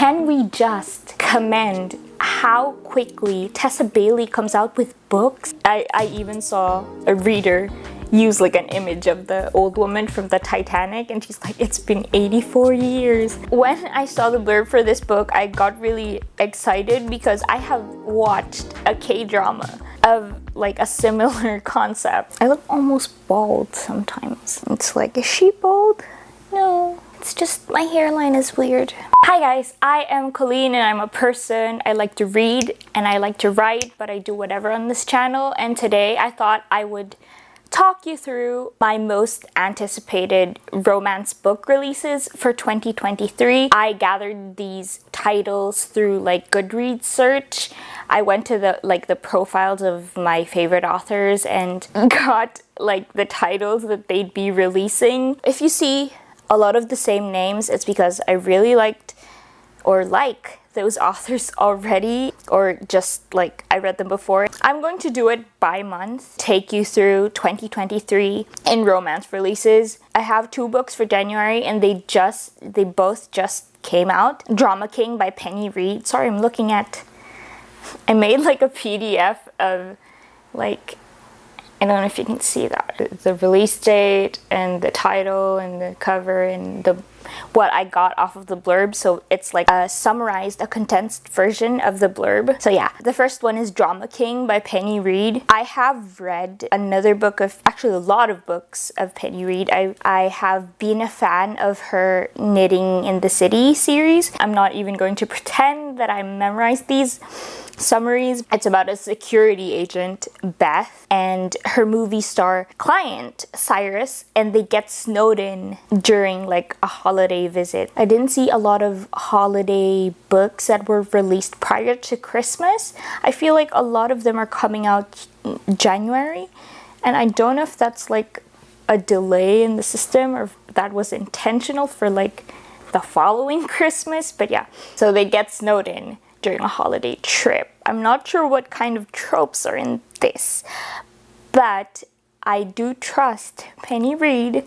Can we just commend how quickly Tessa Bailey comes out with books? I even saw a reader use like an image of the old woman from the Titanic, and she's like, it's been 84 years. When I saw the blurb for this book, I got really excited because I have watched a K-drama of like a similar concept. I look almost bald sometimes. It's like, is she bald? No, it's just my hairline is weird. Hi guys, I am Colleen and I'm a person. I like to read and I like to write, but I do whatever on this channel. And today I thought I would talk you through my most anticipated romance book releases for 2023. I gathered these titles through like Goodreads search. I went to the profiles of my favorite authors and got like the titles that they'd be releasing. If you see a lot of the same names, it's because I really liked or like those authors already, or just like I read them before. I'm going to do it by month, take you through 2023 in romance releases. I have 2 books for January and they both just came out. Drama King by Reid. Sorry, I made like a PDF of like, I don't know if you can see that. The release date and the title and the cover and what I got off of the blurb. So it's like a condensed version of the blurb. So yeah, the first one is Drama King by Reid. I have read a lot of books of Reid. I have been a fan of her Knitting in the City series. I'm not even going to pretend that I memorized these summaries. It's about a security agent, Beth, and her movie star client, Cyrus, and they get snowed in during like a holiday visit. I didn't see a lot of holiday books that were released prior to Christmas. I feel like a lot of them are coming out in January, and I don't know if that's like a delay in the system or if that was intentional for like the following Christmas, but yeah. So they get snowed in during a holiday trip. I'm not sure what kind of tropes are in this, but I do trust Reid.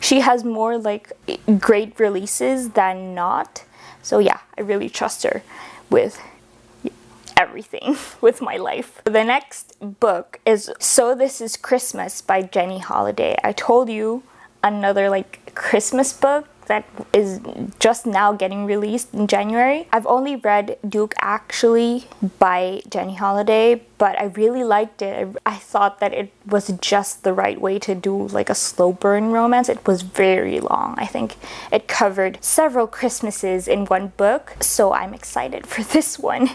She has more like great releases than not. So yeah, I really trust her with everything with my life. The next book is So This Is Christmas by Jenny Holiday. I told you, another like Christmas book that is just now getting released in January. I've only read Duke Actually by Jenny Holiday, but I really liked it. I thought that it was just the right way to do like a slow burn romance. It was very long. I think it covered several Christmases in one book, so I'm excited for this one.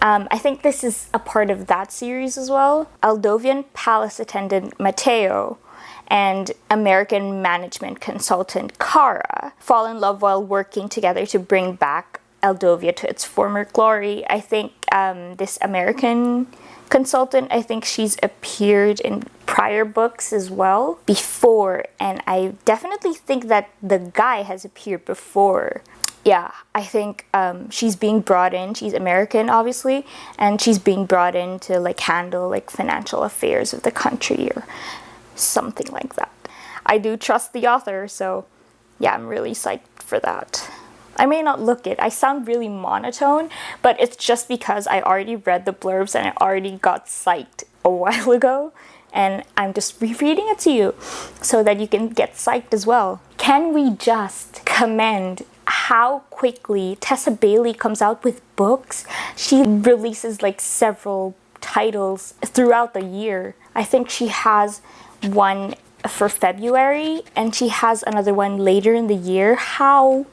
I think this is a part of that series as well. Aldovian palace attendant Mateo and American management consultant Cara fall in love while working together to bring back Aldovia to its former glory. I think this American consultant, I think she's appeared in prior books as well before, and I definitely think that the guy has appeared before. Yeah, I think she's being brought in. She's American, obviously, and she's being brought in to like handle like financial affairs of the country or something like that. I do trust the author, so yeah, I'm really psyched for that. I may not look it. I sound really monotone, but it's just because I already read the blurbs and I already got psyched a while ago, and I'm just rereading it to you so that you can get psyched as well. Can we just commend how quickly Tessa Bailey comes out with books? She releases like several titles throughout the year. I think she has one for February and she has another one later in the year. How?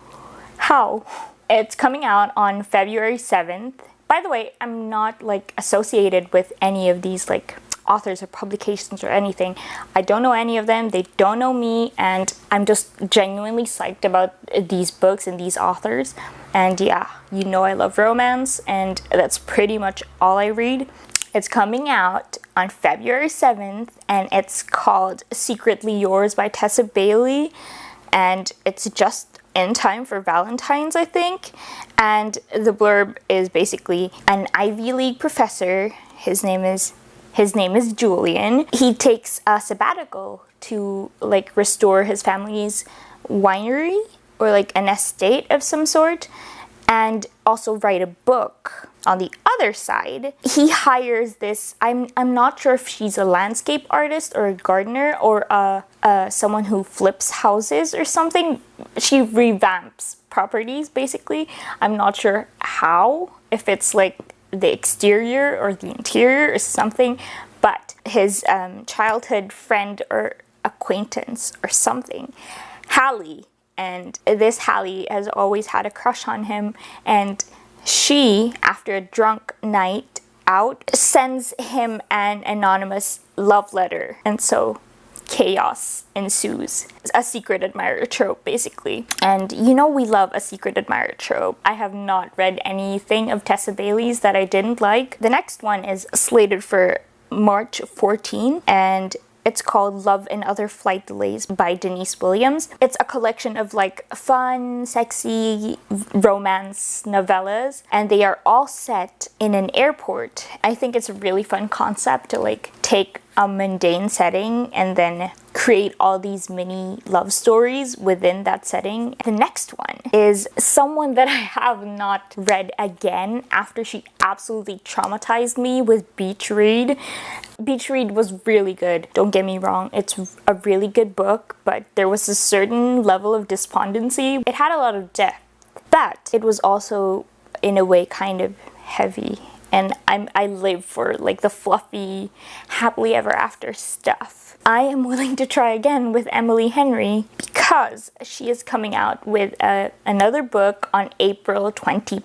It's coming out on February 7th. By the way, I'm not like associated with any of these like authors or publications or anything. I don't know any of them. They don't know me, and I'm just genuinely psyched about these books and these authors. And yeah, you know I love romance, and that's pretty much all I read. It's coming out on February 7th, and it's called Secretly Yours by Tessa Bailey, and it's just in time for Valentine's, I think. And the blurb is basically an Ivy League professor. His name is Julian. He takes a sabbatical to like restore his family's winery or like an estate of some sort. and also write a book. On the other side, he hires this, I'm not sure if she's a landscape artist or a gardener or someone who flips houses or something. She revamps properties, basically. I'm not sure how, if it's like the exterior or the interior or something, but his childhood friend or acquaintance or something, Hallie, and this Hallie has always had a crush on him, and she, after a drunk night out, sends him an anonymous love letter, and so chaos ensues. A secret admirer trope, basically. And you know we love a secret admirer trope. I have not read anything of Tessa Bailey's that I didn't like. The next one is slated for March 14, and it's called Love and Other Flight Delays by Denise Williams. It's a collection of like fun, sexy romance novellas, and they are all set in an airport. I think it's a really fun concept to like take a mundane setting and then create all these mini love stories within that setting. The next one is someone that I have not read again after she absolutely traumatized me with Beach Reid. Beach Reid was really good, don't get me wrong. It's a really good book, but there was a certain level of despondency. It had a lot of depth, but it was also in a way kind of heavy. And I live for like the fluffy, happily ever after stuff. I am willing to try again with Emily Henry because she is coming out with another book on April 25th.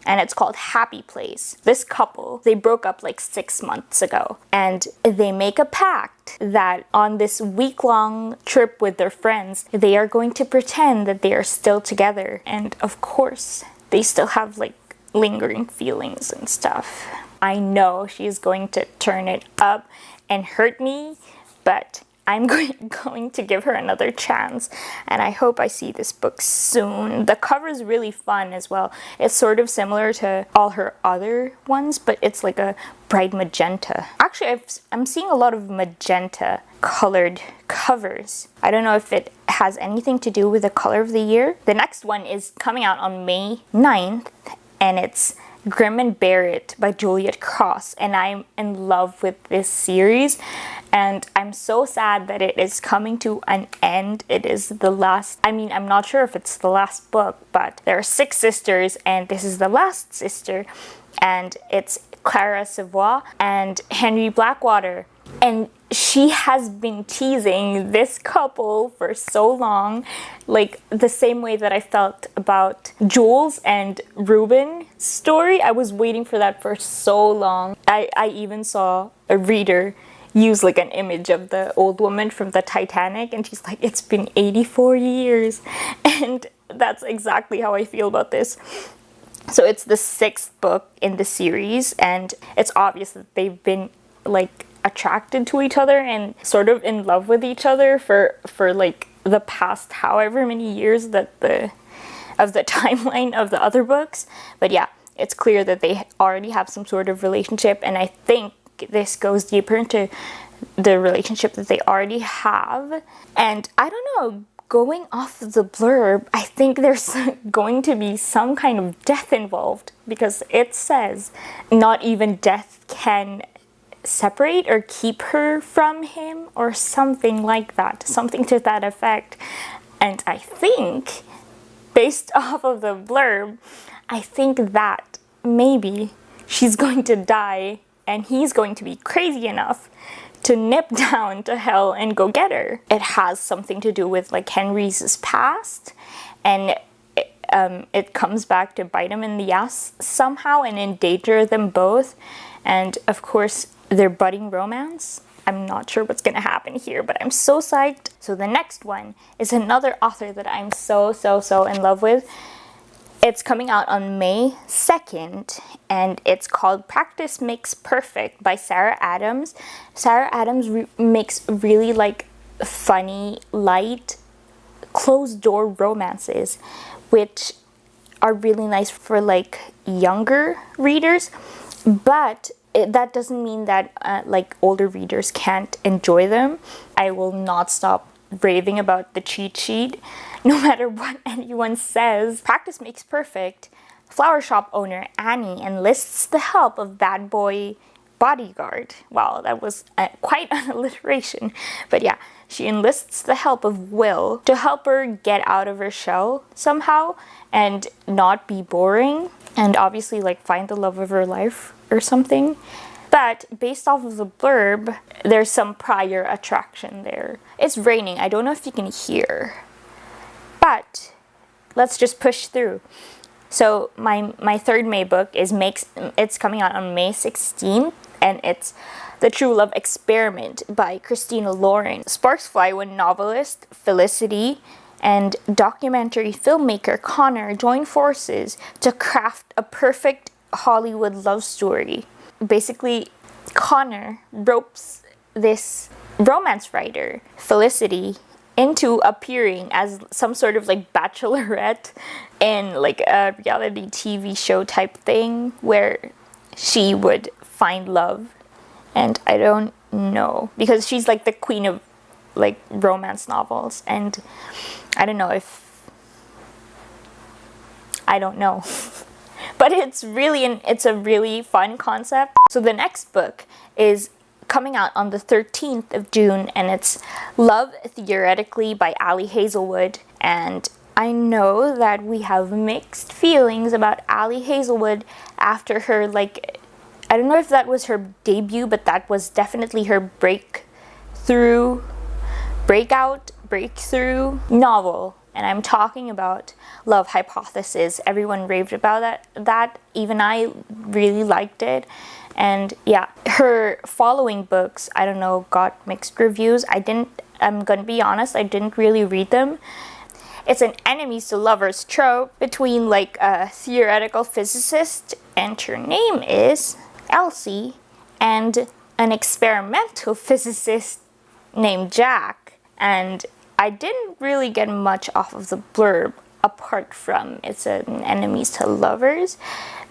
And it's called Happy Place. This couple, they broke up like 6 months ago, and they make a pact that on this week-long trip with their friends, they are going to pretend that they are still together. And of course, they still have like lingering feelings and stuff. I know she's going to turn it up and hurt me, but I'm going to give her another chance, and I hope I see this book soon. The cover is really fun as well. It's sort of similar to all her other ones, but it's like a bright magenta. Actually, I'm seeing a lot of magenta colored covers. I don't know if it has anything to do with the color of the year. The next one is coming out on May 9th, and it's Grim and Barrett by Juliet Cross, and I'm in love with this series, and I'm so sad that it is coming to an end. It is the last, I mean, I'm not sure if it's the last book, but there are 6 sisters, and this is the last sister, and it's Clara Savoy and Henry Blackwater, and she has been teasing this couple for so long, like the same way that I felt about Jules and Ruben's story. I was waiting for that for so long. I even saw a reader use like an image of the old woman from the Titanic, and she's like, it's been 84 years. And that's exactly how I feel about this. So it's the 6th book in the series, and it's obvious that they've been like attracted to each other and sort of in love with each other for like the past however many years that of the timeline of the other books. But yeah, it's clear that they already have some sort of relationship, and I think this goes deeper into the relationship that they already have. And I don't know, going off the blurb, I think there's going to be some kind of death involved, because it says not even death can separate or keep her from him, or something like that, something to that effect. And I think, based off of the blurb, I think that maybe she's going to die and he's going to be crazy enough to nip down to hell and go get her. It has something to do with like Henry's past, and it comes back to bite him in the ass somehow and endanger them both. And of course, their budding romance. I'm not sure what's gonna happen here, but I'm so psyched. So the next one is another author that I'm so in love with. It's coming out on May 2nd, and it's called Practice Makes Perfect by Sarah Adams. Sarah Adams makes really like funny, light, closed-door romances, which are really nice for like younger readers, but that doesn't mean that like older readers can't enjoy them. I will not stop raving about the cheat sheet. No matter what anyone says, practice makes perfect. Flower shop owner Annie enlists the help of bad boy bodyguard. Wow, that was quite an alliteration. But yeah, she enlists the help of Will to help her get out of her shell somehow and not be boring, and obviously like find the love of her life or something. But based off of the blurb, there's some prior attraction there. It's raining. I don't know if you can hear, but let's just push through. So my third May book it's coming out on May 16th, and it's The True Love Experiment by Christina Lauren. Sparks fly when novelist Felicity and documentary filmmaker Connor join forces to craft a perfect Hollywood love story. Basically, Connor ropes this romance writer, Felicity, into appearing as some sort of like bachelorette in like a reality TV show type thing where she would find love. And I don't know, because she's like the queen of like romance novels, and I don't know. But it's a really fun concept. So the next book is coming out on the 13th of June, and it's Love Theoretically by Ali Hazelwood. And I know that we have mixed feelings about Ali Hazelwood after her, like, I don't know if that was her debut, but that was definitely her breakthrough novel. And I'm talking about Love Hypothesis. Everyone raved about that. Even I really liked it. And yeah, her following books, I don't know, got mixed reviews. I'm gonna be honest, I didn't really read them. It's an enemies to lovers trope between like a theoretical physicist, and her name is Elsie, and an experimental physicist named Jack. And I didn't really get much off of the blurb apart from it's an enemies to lovers.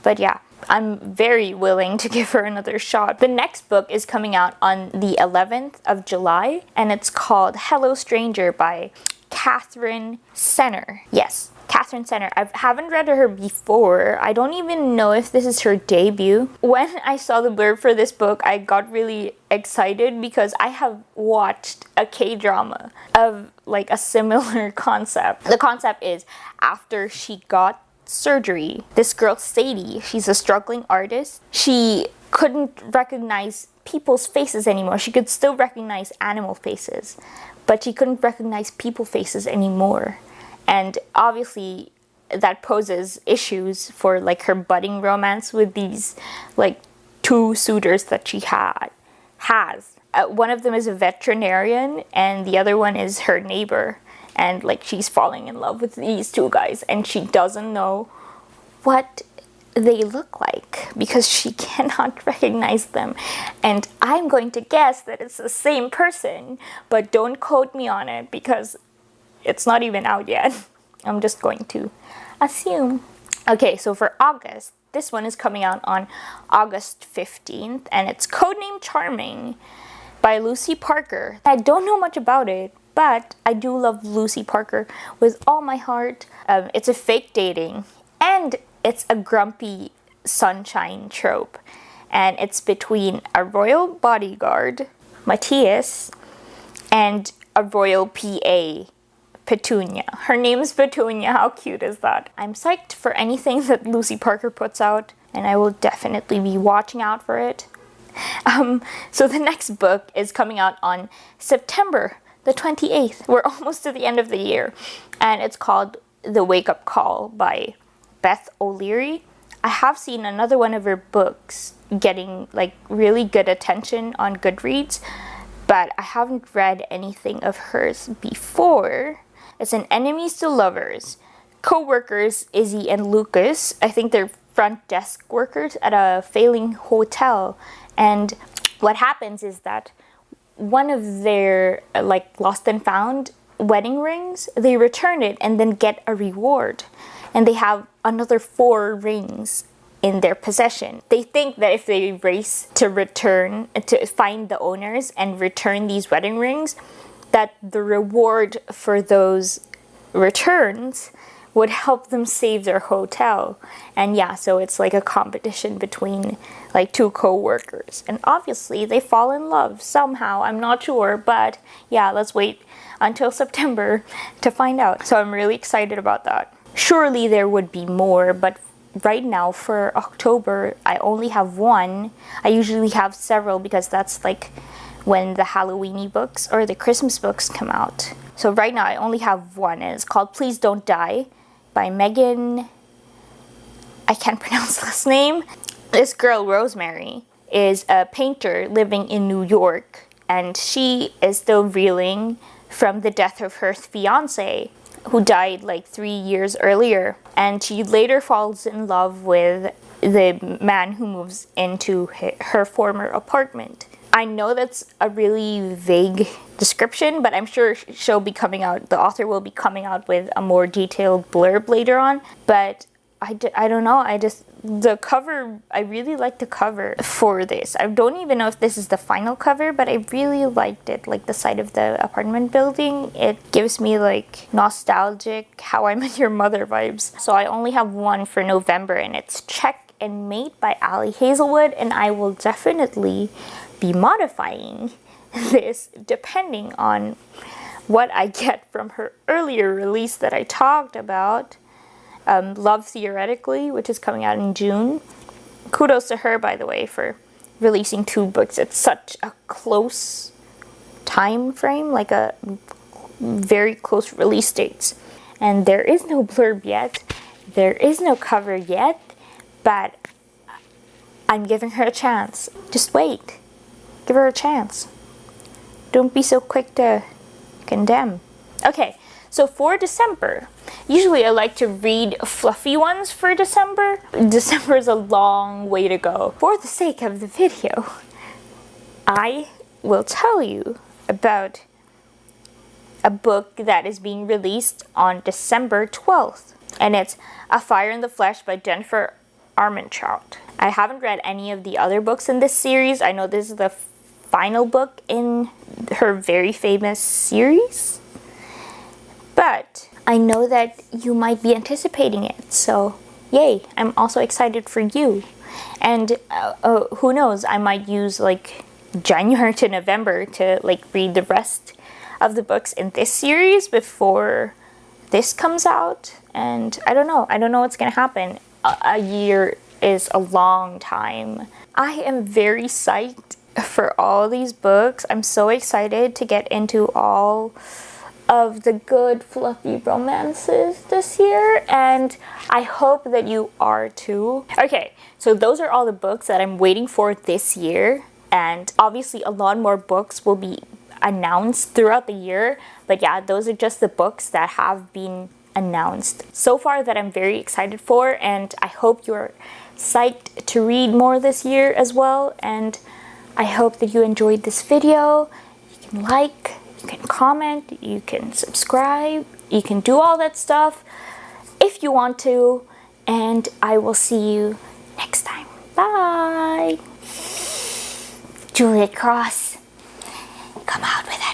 But yeah, I'm very willing to give her another shot. The next book is coming out on the 11th of July, and it's called Hello Stranger by Catherine Senner. Yes, Catherine Senner. I haven't read her before. I don't even know if this is her debut. When I saw the blurb for this book, I got really excited because I have watched a K-drama of like a similar concept. The concept is, after she got surgery, this girl Sadie, she's a struggling artist. She couldn't recognize people's faces anymore. She could still recognize animal faces, but she couldn't recognize people faces anymore. And obviously that poses issues for like her budding romance with these like two suitors that she has. One of them is a veterinarian, and the other one is her neighbor. And like she's falling in love with these two guys, and she doesn't know what they look like because she cannot recognize them. And I'm going to guess that it's the same person, but don't quote me on it because it's not even out yet. I'm just going to assume. Okay, so for August, this one is coming out on August 15th, and it's Codename Charming by Lucy Parker. I don't know much about it, but I do love Lucy Parker with all my heart. It's a fake dating, and it's a grumpy sunshine trope. And it's between a royal bodyguard, Matthias, and a royal PA, Petunia. Her name's Petunia. How cute is that? I'm psyched for anything that Lucy Parker puts out, and I will definitely be watching out for it. So the next book is coming out on September the 28th. We're almost to the end of the year, and it's called The Wake Up Call by Beth O'Leary. I have seen another one of her books getting like really good attention on Goodreads, but I haven't read anything of hers before. It's an enemies to lovers. Co-workers Izzy and Lucas, I think they're front desk workers at a failing hotel, and what happens is that one of their like lost and found wedding rings, they return it and then get a reward, and they have another 4 rings in their possession. They think that if they race to find the owners and return these wedding rings, that the reward for those returns would help them save their hotel. And yeah, so it's like a competition between like two co-workers. And obviously they fall in love somehow, I'm not sure, but yeah, let's wait until September to find out. So I'm really excited about that. Surely there would be more, but right now for October, I only have one. I usually have several because that's like when the Halloweeny books or the Christmas books come out. So right now I only have one, and it's called Please Don't Die by Megan, I can't pronounce the last name. This girl, Rosemary, is a painter living in New York, and she is still reeling from the death of her fiance, who died like 3 years earlier. And she later falls in love with the man who moves into her former apartment. I know that's a really vague description, but I'm sure she'll be coming out, the author will be coming out with a more detailed blurb later on. But I don't know, the cover, I really like the cover for this. I don't even know if this is the final cover, but I really liked it, like the side of the apartment building. It gives me like nostalgic How I Met Your Mother vibes. So I only have one for November, and it's Check and Mate by Ali Hazelwood, and I will definitely be modifying this depending on what I get from her earlier release that I talked about, Love Theoretically, which is coming out in June. Kudos to her, by the way, for releasing 2 books at such a close time frame, like a very close release dates. And there is no blurb yet, there is no cover yet, but I'm giving her a chance. Just wait. Give her a chance. Don't be so quick to condemn. Okay, so for December, usually I like to read fluffy ones for December. December is a long way to go. For the sake of the video, I will tell you about a book that is being released on December 12th. And it's A Fire in the Flesh by Jennifer Armentrout. I haven't read any of the other books in this series. I know this is the final book in her very famous series, but I know that you might be anticipating it, so yay, I'm also excited for you. And who knows, I might use like January to November to like read the rest of the books in this series before this comes out. And I don't know what's gonna happen. A year is a long time. I am very psyched for all these books. I'm so excited to get into all of the good fluffy romances this year, and I hope that you are too. Okay, so those are all the books that I'm waiting for this year, and obviously a lot more books will be announced throughout the year, but yeah, those are just the books that have been announced so far that I'm very excited for, and I hope you're psyched to read more this year as well. And I hope that you enjoyed this video. You can like, you can comment, you can subscribe, you can do all that stuff if you want to, and I will see you next time. Bye! Juliet Cross, come out with it.